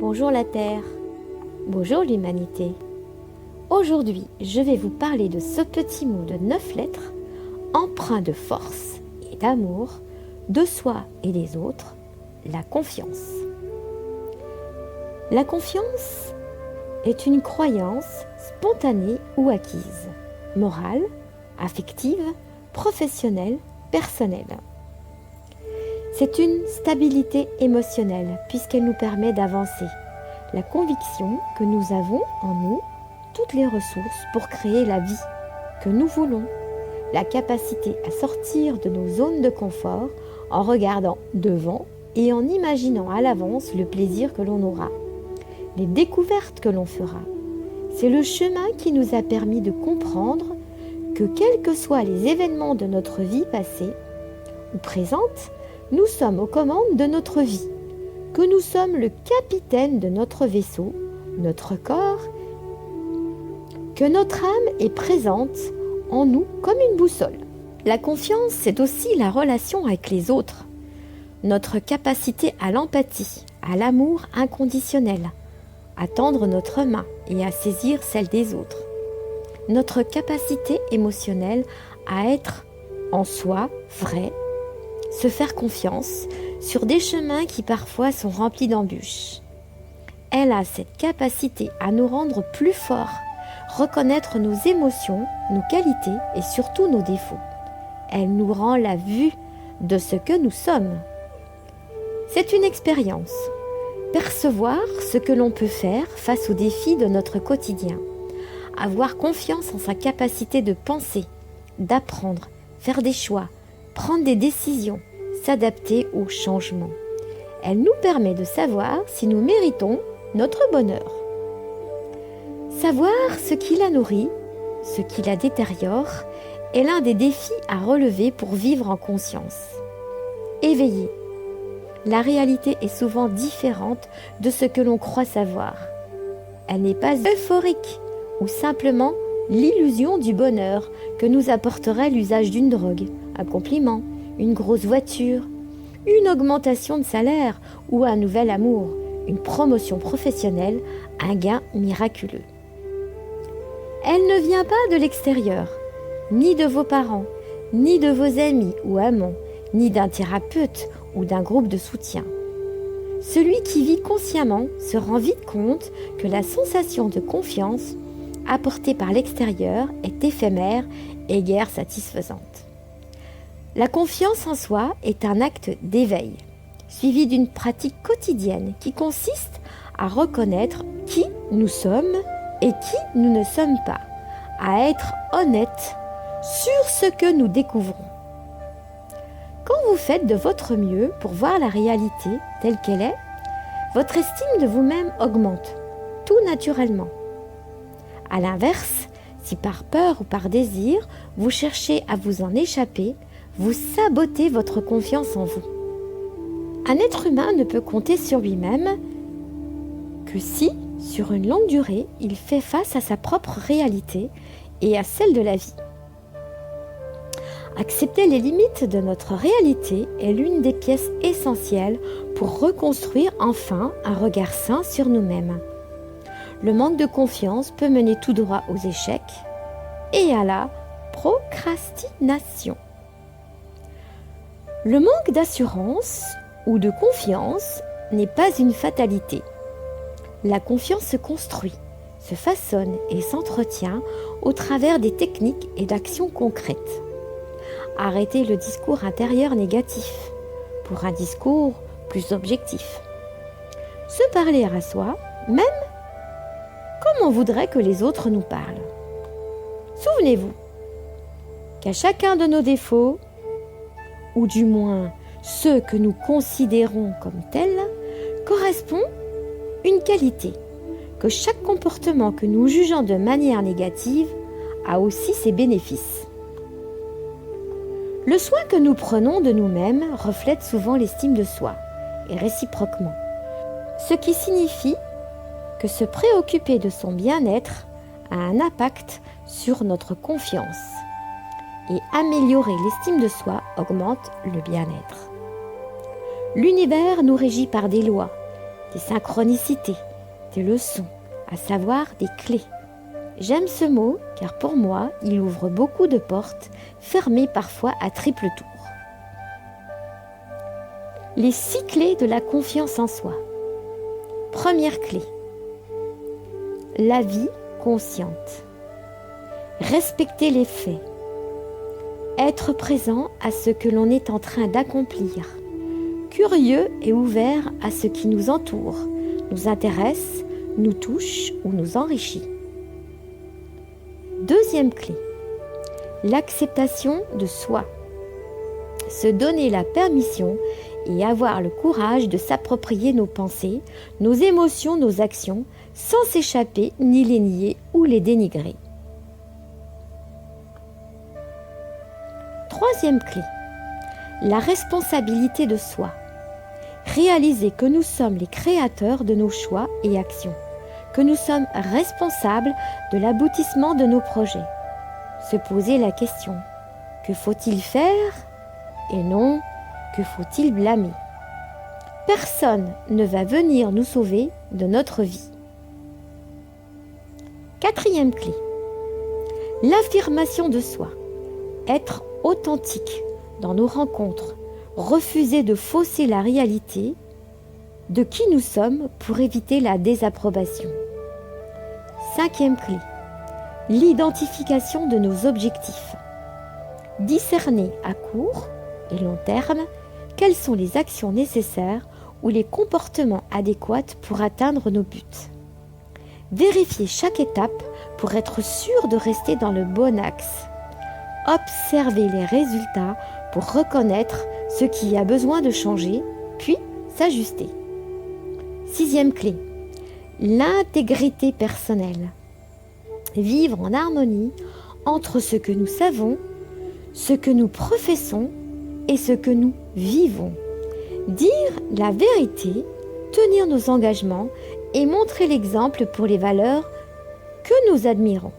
bonjour la Terre, bonjour l'humanité. Aujourd'hui, je vais vous parler de ce petit mot de 9 lettres, empreint de force et d'amour, de soi et des autres, la confiance. La confiance est une croyance spontanée ou acquise, morale, affective, professionnelle, personnelle. C'est une stabilité émotionnelle puisqu'elle nous permet d'avancer. La conviction que nous avons en nous toutes les ressources pour créer la vie que nous voulons. La capacité à sortir de nos zones de confort en regardant devant et en imaginant à l'avance le plaisir que l'on aura. Les découvertes que l'on fera. C'est le chemin qui nous a permis de comprendre que quels que soient les événements de notre vie passée ou présente, nous sommes aux commandes de notre vie, que nous sommes le capitaine de notre vaisseau, notre corps, que notre âme est présente en nous comme une boussole. La confiance, c'est aussi la relation avec les autres, notre capacité à l'empathie, à l'amour inconditionnel, à tendre notre main et à saisir celle des autres. Notre capacité émotionnelle à être en soi vrai, se faire confiance sur des chemins qui parfois sont remplis d'embûches. Elle a cette capacité à nous rendre plus forts, reconnaître nos émotions, nos qualités et surtout nos défauts. Elle nous rend la vue de ce que nous sommes. C'est une expérience. Percevoir ce que l'on peut faire face aux défis de notre quotidien. Avoir confiance en sa capacité de penser, d'apprendre, faire des choix, prendre des décisions, s'adapter aux changements. Elle nous permet de savoir si nous méritons notre bonheur. Savoir ce qui la nourrit, ce qui la détériore, est l'un des défis à relever pour vivre en conscience. Éveillé. La réalité est souvent différente de ce que l'on croit savoir. Elle n'est pas euphorique ou simplement l'illusion du bonheur que nous apporterait l'usage d'une drogue, un compliment, une grosse voiture, une augmentation de salaire ou un nouvel amour, une promotion professionnelle, un gain miraculeux. Elle ne vient pas de l'extérieur, ni de vos parents, ni de vos amis ou amants, ni d'un thérapeute ou d'un groupe de soutien. Celui qui vit consciemment se rend vite compte que la sensation de confiance apportée par l'extérieur est éphémère et guère satisfaisante. La confiance en soi est un acte d'éveil, suivi d'une pratique quotidienne qui consiste à reconnaître qui nous sommes et qui nous ne sommes pas, à être honnête sur ce que nous découvrons. Quand vous faites de votre mieux pour voir la réalité telle qu'elle est, votre estime de vous-même augmente, tout naturellement. À l'inverse, si par peur ou par désir, vous cherchez à vous en échapper, vous sabotez votre confiance en vous. Un être humain ne peut compter sur lui-même que si, sur une longue durée, il fait face à sa propre réalité et à celle de la vie. Accepter les limites de notre réalité est l'une des pièces essentielles pour reconstruire enfin un regard sain sur nous-mêmes. Le manque de confiance peut mener tout droit aux échecs et à la procrastination. Le manque d'assurance ou de confiance n'est pas une fatalité. La confiance se construit, se façonne et s'entretient au travers des techniques et d'actions concrètes. Arrêtez le discours intérieur négatif pour un discours plus objectif. Se parler à soi, même comme on voudrait que les autres nous parlent. Souvenez-vous qu'à chacun de nos défauts, ou du moins ceux que nous considérons comme tels, correspond une qualité, que chaque comportement que nous jugeons de manière négative a aussi ses bénéfices. Le soin que nous prenons de nous-mêmes reflète souvent l'estime de soi, et réciproquement, ce qui signifie que se préoccuper de son bien-être a un impact sur notre confiance. Et améliorer l'estime de soi augmente le bien-être. L'univers nous régit par des lois, des synchronicités, des leçons, à savoir des clés. J'aime ce mot car pour moi, il ouvre beaucoup de portes, fermées parfois à triple tour. Les 6 clés de la confiance en soi. Première clé, la vie consciente. Respecter les faits. Être présent à ce que l'on est en train d'accomplir. Curieux et ouvert à ce qui nous entoure, nous intéresse, nous touche ou nous enrichit. Deuxième clé, l'acceptation de soi. Se donner la permission et avoir le courage de s'approprier nos pensées, nos émotions, nos actions, sans s'échapper ni les nier ou les dénigrer. Troisième clé, la responsabilité de soi. Réaliser que nous sommes les créateurs de nos choix et actions, que nous sommes responsables de l'aboutissement de nos projets. Se poser la question, que faut-il faire et non, que faut-il blâmer? Personne ne va venir nous sauver de notre vie. Quatrième clé, l'affirmation de soi. Être authentique dans nos rencontres, refuser de fausser la réalité de qui nous sommes pour éviter la désapprobation. Cinquième clé, l'identification de nos objectifs. Discerner à court et long terme quelles sont les actions nécessaires ou les comportements adéquats pour atteindre nos buts. Vérifier chaque étape pour être sûr de rester dans le bon axe. Observer les résultats pour reconnaître ce qui a besoin de changer, puis s'ajuster. Sixième clé, l'intégrité personnelle. Vivre en harmonie entre ce que nous savons, ce que nous professons et ce que nous vivons. Dire la vérité, tenir nos engagements et montrer l'exemple pour les valeurs que nous admirons.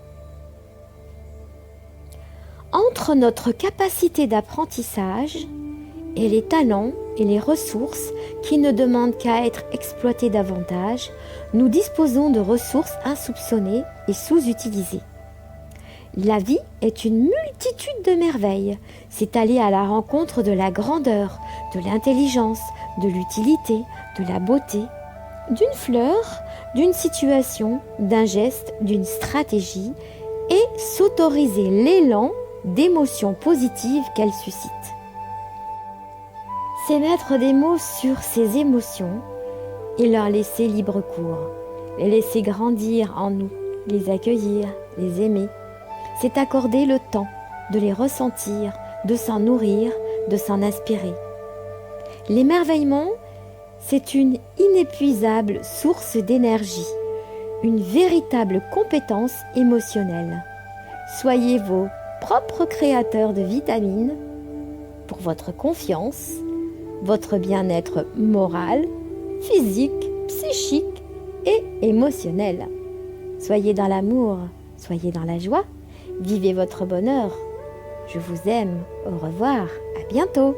Entre notre capacité d'apprentissage et les talents et les ressources qui ne demandent qu'à être exploités davantage, nous disposons de ressources insoupçonnées et sous-utilisées. La vie est une multitude de merveilles. C'est aller à la rencontre de la grandeur, de l'intelligence, de l'utilité, de la beauté, d'une fleur, d'une situation, d'un geste, d'une stratégie et s'autoriser l'élan d'émotions positives qu'elle suscite. C'est mettre des mots sur ces émotions et leur laisser libre cours, les laisser grandir en nous, les accueillir, les aimer. C'est accorder le temps de les ressentir, de s'en nourrir, de s'en inspirer. L'émerveillement, c'est une inépuisable source d'énergie, une véritable compétence émotionnelle. Soyez vos propres créateurs de vitamines pour votre confiance, votre bien-être moral, physique, psychique et émotionnel. Soyez dans l'amour, soyez dans la joie, vivez votre bonheur. Je vous aime, au revoir, à bientôt.